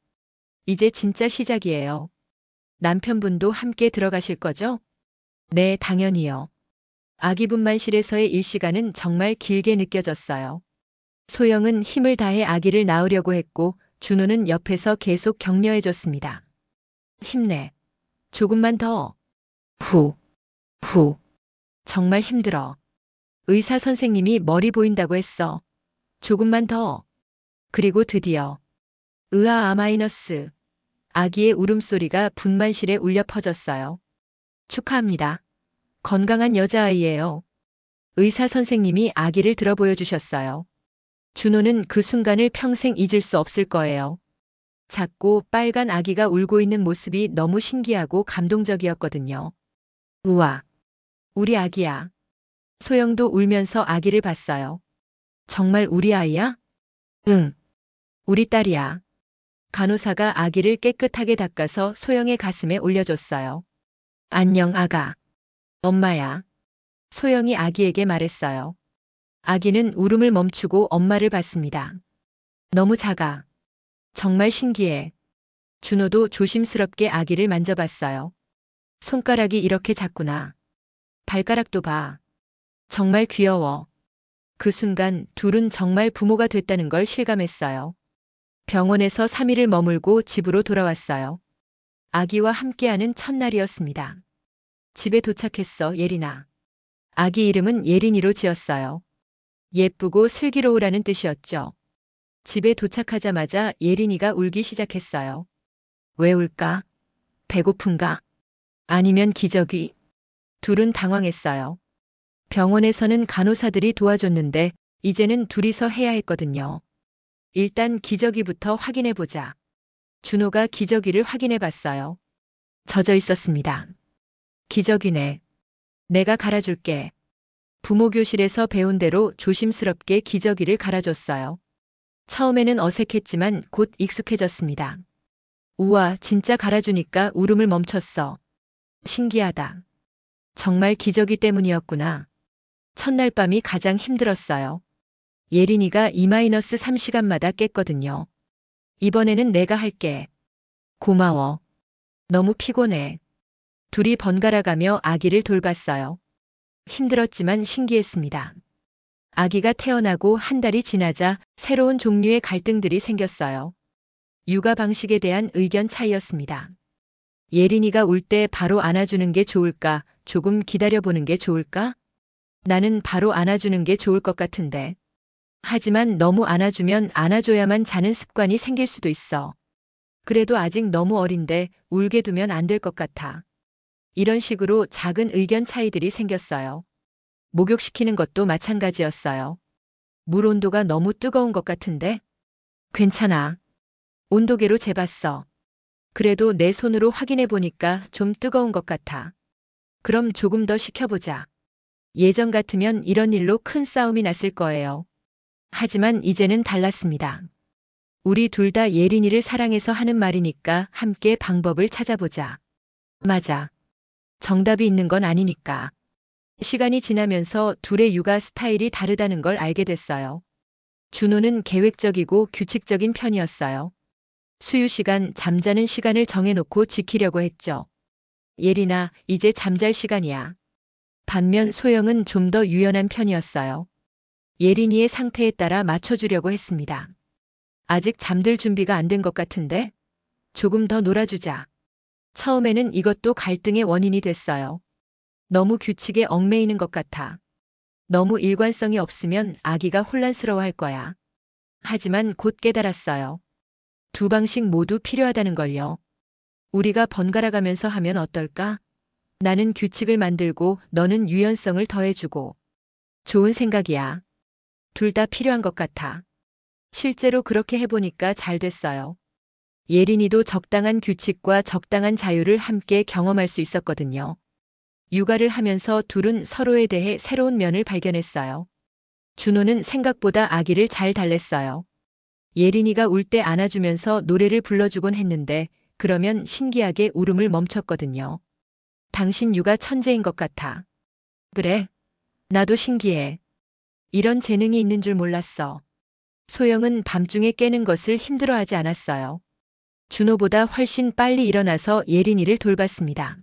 이제 진짜 시작이에요. 남편분도 함께 들어가실 거죠? 네, 당연히요. 아기 분만실에서의 일시간은 정말 길게 느껴졌어요. 소영은 힘을 다해 아기를 낳으려고 했고 준호는 옆에서 계속 격려해줬습니다. 힘내. 조금만 더. 후. 후. 정말 힘들어. 의사 선생님이 머리 보인다고 했어. 조금만 더. 그리고 드디어. 으아 마이너스. 아기의 울음소리가 분만실에 울려 퍼졌어요. 축하합니다. 건강한 여자아이예요. 의사 선생님이 아기를 들어 보여주셨어요. 준호는 그 순간을 평생 잊을 수 없을 거예요. 작고 빨간 아기가 울고 있는 모습이 너무 신기하고 감동적이었거든요. 우와, 우리 아기야. 소영도 울면서 아기를 봤어요. 정말 우리 아이야? 응, 우리 딸이야. 간호사가 아기를 깨끗하게 닦아서 소영의 가슴에 올려줬어요. 안녕, 아가. 엄마야. 소영이 아기에게 말했어요. 아기는 울음을 멈추고 엄마를 봤습니다. 너무 작아. 정말 신기해. 준호도 조심스럽게 아기를 만져봤어요. 손가락이 이렇게 작구나. 발가락도 봐. 정말 귀여워. 그 순간 둘은 정말 부모가 됐다는 걸 실감했어요. 병원에서 3일을 머물고 집으로 돌아왔어요. 아기와 함께하는 첫날이었습니다. 집에 도착했어, 예린아. 아기 이름은 예린이로 지었어요. 예쁘고 슬기로우라는 뜻이었죠. 집에 도착하자마자 예린이가 울기 시작했어요. 왜 울까? 배고픈가? 아니면 기저귀? 둘은 당황했어요. 병원에서는 간호사들이 도와줬는데 이제는 둘이서 해야 했거든요. 일단 기저귀부터 확인해 보자. 준호가 기저귀를 확인해 봤어요. 젖어 있었습니다. 기저귀네. 내가 갈아줄게. 부모 교실에서 배운 대로 조심스럽게 기저귀를 갈아줬어요. 처음에는 어색했지만 곧 익숙해졌습니다. 우와, 진짜 갈아주니까 울음을 멈췄어. 신기하다. 정말 기저귀 때문이었구나. 첫날 밤이 가장 힘들었어요. 예린이가 2-3시간마다 깼거든요. 이번에는 내가 할게. 고마워. 너무 피곤해. 둘이 번갈아가며 아기를 돌봤어요. 힘들었지만 신기했습니다. 아기가 태어나고 한 달이 지나자 새로운 종류의 갈등들이 생겼어요. 육아 방식에 대한 의견 차이였습니다. 예린이가 울 때 바로 안아주는 게 좋을까, 조금 기다려보는 게 좋을까? 나는 바로 안아주는 게 좋을 것 같은데. 하지만 너무 안아주면 안아줘야만 자는 습관이 생길 수도 있어. 그래도 아직 너무 어린데 울게 두면 안 될 것 같아. 이런 식으로 작은 의견 차이들이 생겼어요. 목욕시키는 것도 마찬가지였어요. 물 온도가 너무 뜨거운 것 같은데? 괜찮아. 온도계로 재봤어. 그래도 내 손으로 확인해 보니까 좀 뜨거운 것 같아. 그럼 조금 더 식혀보자. 예전 같으면 이런 일로 큰 싸움이 났을 거예요. 하지만 이제는 달랐습니다. 우리 둘 다 예린이를 사랑해서 하는 말이니까 함께 방법을 찾아보자. 맞아. 정답이 있는 건 아니니까. 시간이 지나면서 둘의 육아 스타일이 다르다는 걸 알게 됐어요. 준호는 계획적이고 규칙적인 편이었어요. 수유 시간, 잠자는 시간을 정해놓고 지키려고 했죠. 예린아, 이제 잠잘 시간이야. 반면 소영은 좀 더 유연한 편이었어요. 예린이의 상태에 따라 맞춰주려고 했습니다. 아직 잠들 준비가 안 된 것 같은데? 조금 더 놀아주자. 처음에는 이것도 갈등의 원인이 됐어요. 너무 규칙에 얽매이는 것 같아. 너무 일관성이 없으면 아기가 혼란스러워할 거야. 하지만 곧 깨달았어요. 두 방식 모두 필요하다는 걸요. 우리가 번갈아가면서 하면 어떨까? 나는 규칙을 만들고 너는 유연성을 더해주고. 좋은 생각이야. 둘 다 필요한 것 같아. 실제로 그렇게 해보니까 잘 됐어요. 예린이도 적당한 규칙과 적당한 자유를 함께 경험할 수 있었거든요. 육아를 하면서 둘은 서로에 대해 새로운 면을 발견했어요. 준호는 생각보다 아기를 잘 달랬어요. 예린이가 울 때 안아주면서 노래를 불러주곤 했는데 그러면 신기하게 울음을 멈췄거든요. 당신 육아 천재인 것 같아. 그래? 나도 신기해. 이런 재능이 있는 줄 몰랐어. 소영은 밤중에 깨는 것을 힘들어하지 않았어요. 준호보다 훨씬 빨리 일어나서 예린이를 돌봤습니다.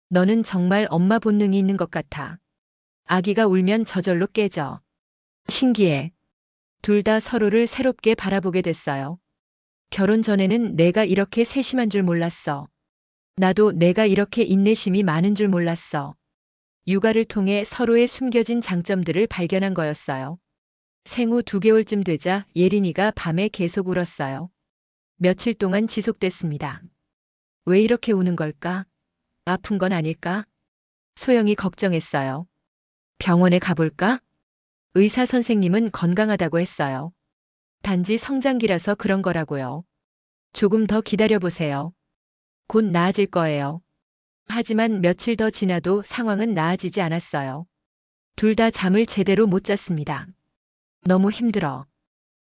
너는 정말 엄마 본능이 있는 것 같아. 아기가 울면 저절로 깨져. 신기해. 둘 다 서로를 새롭게 바라보게 됐어요. 결혼 전에는 내가 이렇게 세심한 줄 몰랐어. 나도 내가 이렇게 인내심이 많은 줄 몰랐어. 육아를 통해 서로의 숨겨진 장점들을 발견한 거였어요. 생후 2개월쯤 되자 예린이가 밤에 계속 울었어요. 며칠 동안 지속됐습니다. 왜 이렇게 우는 걸까? 아픈 건 아닐까? 소영이 걱정했어요. 병원에 가볼까? 의사 선생님은 건강하다고 했어요. 단지 성장기라서 그런 거라고요. 조금 더 기다려보세요. 곧 나아질 거예요. 하지만 며칠 더 지나도 상황은 나아지지 않았어요. 둘 다 잠을 제대로 못 잤습니다. 너무 힘들어.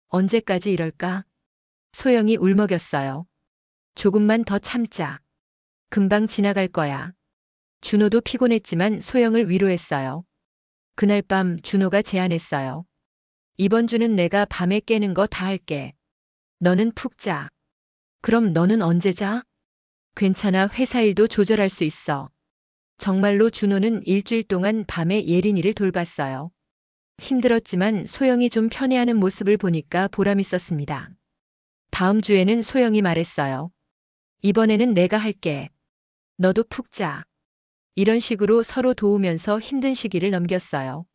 언제까지 이럴까? 소영이 울먹였어요. 조금만 더 참자. 금방 지나갈 거야. 준호도 피곤했지만 소영을 위로했어요. 그날 밤 준호가 제안했어요. 이번 주는 내가 밤에 깨는 거 다 할게. 너는 푹 자. 그럼 너는 언제 자? 괜찮아, 회사 일도 조절할 수 있어. 정말로 준호는 일주일 동안 밤에 예린이를 돌봤어요. 힘들었지만 소영이 좀 편해하는 모습을 보니까 보람있었습니다. 다음 주에는 소영이 말했어요. 이번에는 내가 할게. 너도 푹 자. 이런 식으로 서로 도우면서 힘든 시기를 넘겼어요.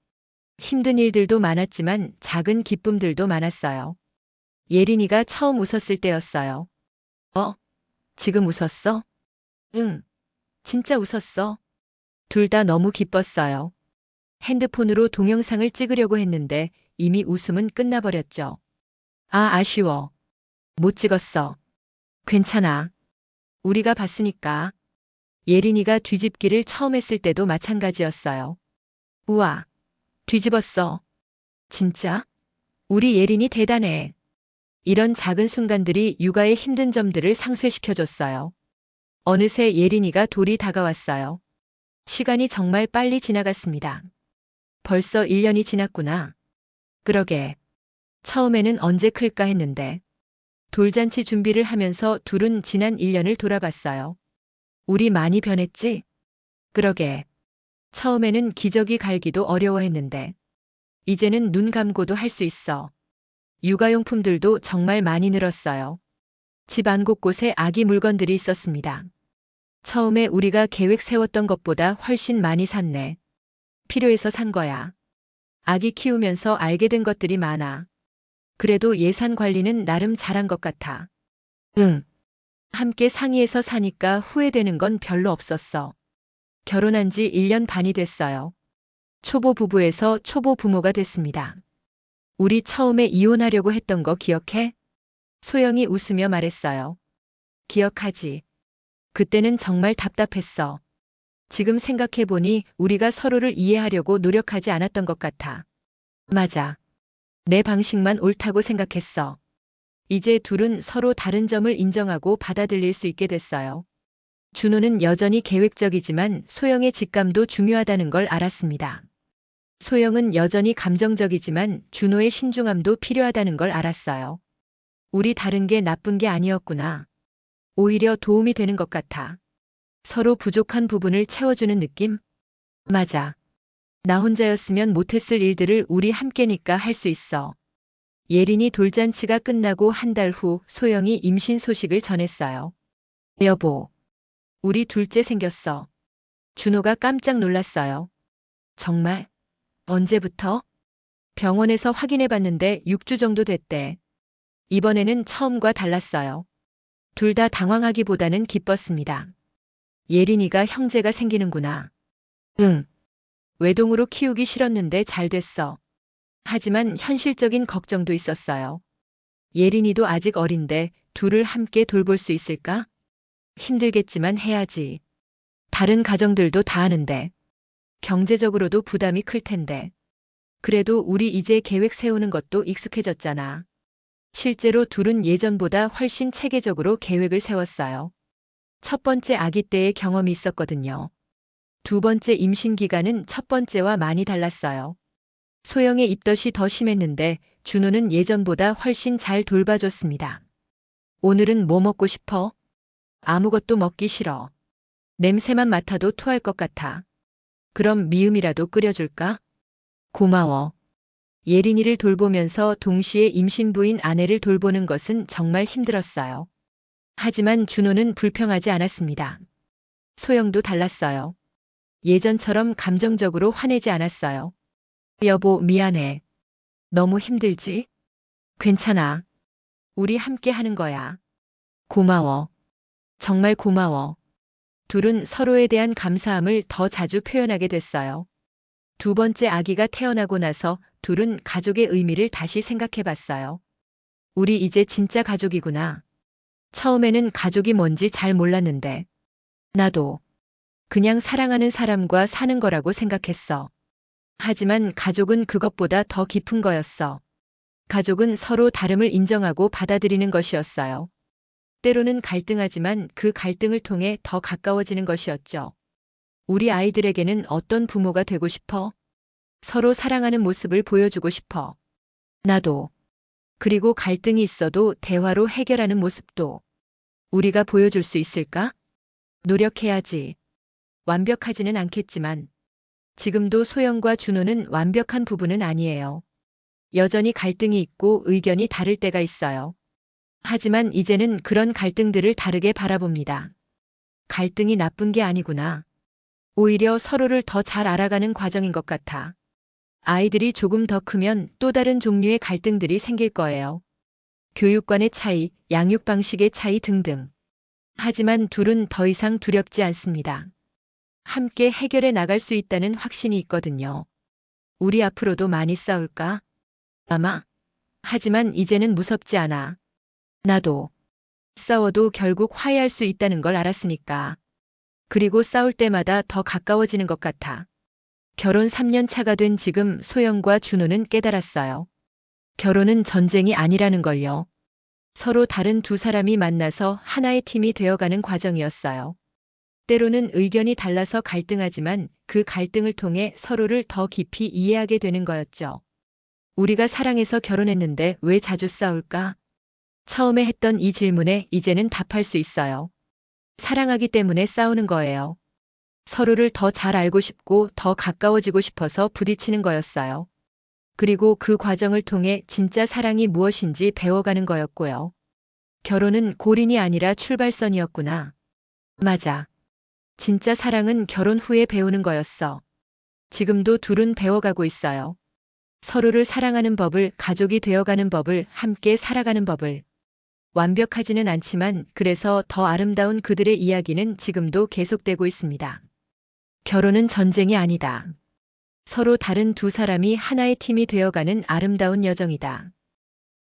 힘든 일들도 많았지만 작은 기쁨들도 많았어요. 예린이가 처음 웃었을 때였어요. 지금 웃었어? 응, 진짜 웃었어. 둘 다 너무 기뻤어요. 핸드폰으로 동영상을 찍으려고 했는데 이미 웃음은 끝나버렸죠. 아쉬워. 못 찍었어. 괜찮아. 우리가 봤으니까. 예린이가 뒤집기를 처음 했을 때도 마찬가지였어요. 우와, 뒤집었어. 진짜? 우리 예린이 대단해. 이런 작은 순간들이 육아의 힘든 점들을 상쇄시켜줬어요. 어느새 예린이가 돌이 다가왔어요. 시간이 정말 빨리 지나갔습니다. 벌써 1년이 지났구나. 그러게. 처음에는 언제 클까 했는데. 돌잔치 준비를 하면서 둘은 지난 1년을 돌아봤어요. 우리 많이 변했지? 그러게. 처음에는 기저귀 갈기도 어려워했는데. 이제는 눈 감고도 할 수 있어. 육아용품들도 정말 많이 늘었어요. 집 안 곳곳에 아기 물건들이 있었습니다. 처음에 우리가 계획 세웠던 것보다 훨씬 많이 샀네. 필요해서 산 거야. 아기 키우면서 알게 된 것들이 많아. 그래도 예산 관리는 나름 잘한 것 같아. 응. 함께 상의해서 사니까 후회되는 건 별로 없었어. 결혼한 지 1년 반이 됐어요. 초보 부부에서 초보 부모가 됐습니다. 우리 처음에 이혼하려고 했던 거 기억해? 소영이 웃으며 말했어요. 기억하지. 그때는 정말 답답했어. 지금 생각해보니 우리가 서로를 이해하려고 노력하지 않았던 것 같아. 맞아. 내 방식만 옳다고 생각했어. 이제 둘은 서로 다른 점을 인정하고 받아들일 수 있게 됐어요. 준호는 여전히 계획적이지만 소영의 직감도 중요하다는 걸 알았습니다. 소영은 여전히 감정적이지만 준호의 신중함도 필요하다는 걸 알았어요. 우리 다른 게 나쁜 게 아니었구나. 오히려 도움이 되는 것 같아. 서로 부족한 부분을 채워주는 느낌? 맞아. 나 혼자였으면 못했을 일들을 우리 함께니까 할 수 있어. 예린이 돌잔치가 끝나고 한 달 후 소영이 임신 소식을 전했어요. 여보, 우리 둘째 생겼어. 준호가 깜짝 놀랐어요. 정말? 언제부터? 병원에서 확인해 봤는데 6주 정도 됐대. 이번에는 처음과 달랐어요. 둘 다 당황하기보다는 기뻤습니다. 예린이가 형제가 생기는구나. 응. 외동으로 키우기 싫었는데 잘 됐어. 하지만 현실적인 걱정도 있었어요. 예린이도 아직 어린데 둘을 함께 돌볼 수 있을까? 힘들겠지만 해야지. 다른 가정들도 다 하는데. 경제적으로도 부담이 클 텐데. 그래도 우리 이제 계획 세우는 것도 익숙해졌잖아. 실제로 둘은 예전보다 훨씬 체계적으로 계획을 세웠어요. 첫 번째 아기 때의 경험이 있었거든요. 두 번째 임신 기간은 첫 번째와 많이 달랐어요. 소영의 입덧이 더 심했는데 준호는 예전보다 훨씬 잘 돌봐줬습니다. 오늘은 뭐 먹고 싶어? 아무것도 먹기 싫어. 냄새만 맡아도 토할 것 같아. 그럼 미음이라도 끓여줄까? 고마워. 예린이를 돌보면서 동시에 임신부인 아내를 돌보는 것은 정말 힘들었어요. 하지만 준호는 불평하지 않았습니다. 소영도 달랐어요. 예전처럼 감정적으로 화내지 않았어요. 여보, 미안해. 너무 힘들지? 괜찮아. 우리 함께 하는 거야. 고마워. 정말 고마워. 둘은 서로에 대한 감사함을 더 자주 표현하게 됐어요. 두 번째 아기가 태어나고 나서 둘은 가족의 의미를 다시 생각해 봤어요. 우리 이제 진짜 가족이구나. 처음에는 가족이 뭔지 잘 몰랐는데, 나도 그냥 사랑하는 사람과 사는 거라고 생각했어. 하지만 가족은 그것보다 더 깊은 거였어. 가족은 서로 다름을 인정하고 받아들이는 것이었어요. 때로는 갈등하지만 그 갈등을 통해 더 가까워지는 것이었죠. 우리 아이들에게는 어떤 부모가 되고 싶어? 서로 사랑하는 모습을 보여주고 싶어. 나도. 그리고 갈등이 있어도 대화로 해결하는 모습도 우리가 보여줄 수 있을까? 노력해야지. 완벽하지는 않겠지만 지금도 소영과 준호는 완벽한 부부는 아니에요. 여전히 갈등이 있고 의견이 다를 때가 있어요. 하지만 이제는 그런 갈등들을 다르게 바라봅니다. 갈등이 나쁜 게 아니구나. 오히려 서로를 더 잘 알아가는 과정인 것 같아. 아이들이 조금 더 크면 또 다른 종류의 갈등들이 생길 거예요. 교육관의 차이, 양육 방식의 차이 등등. 하지만 둘은 더 이상 두렵지 않습니다. 함께 해결해 나갈 수 있다는 확신이 있거든요. 우리 앞으로도 많이 싸울까? 아마. 하지만 이제는 무섭지 않아. 나도. 싸워도 결국 화해할 수 있다는 걸 알았으니까. 그리고 싸울 때마다 더 가까워지는 것 같아. 결혼 3년 차가 된 지금 소영과 준호는 깨달았어요. 결혼은 전쟁이 아니라는 걸요. 서로 다른 두 사람이 만나서 하나의 팀이 되어가는 과정이었어요. 때로는 의견이 달라서 갈등하지만 그 갈등을 통해 서로를 더 깊이 이해하게 되는 거였죠. 우리가 사랑해서 결혼했는데 왜 자주 싸울까? 처음에 했던 이 질문에 이제는 답할 수 있어요. 사랑하기 때문에 싸우는 거예요. 서로를 더 잘 알고 싶고 더 가까워지고 싶어서 부딪히는 거였어요. 그리고 그 과정을 통해 진짜 사랑이 무엇인지 배워가는 거였고요. 결혼은 골인이 아니라 출발선이었구나. 맞아. 진짜 사랑은 결혼 후에 배우는 거였어. 지금도 둘은 배워가고 있어요. 서로를 사랑하는 법을, 가족이 되어가는 법을, 함께 살아가는 법을. 완벽하지는 않지만 그래서 더 아름다운 그들의 이야기는 지금도 계속되고 있습니다. 결혼은 전쟁이 아니다. 서로 다른 두 사람이 하나의 팀이 되어가는 아름다운 여정이다.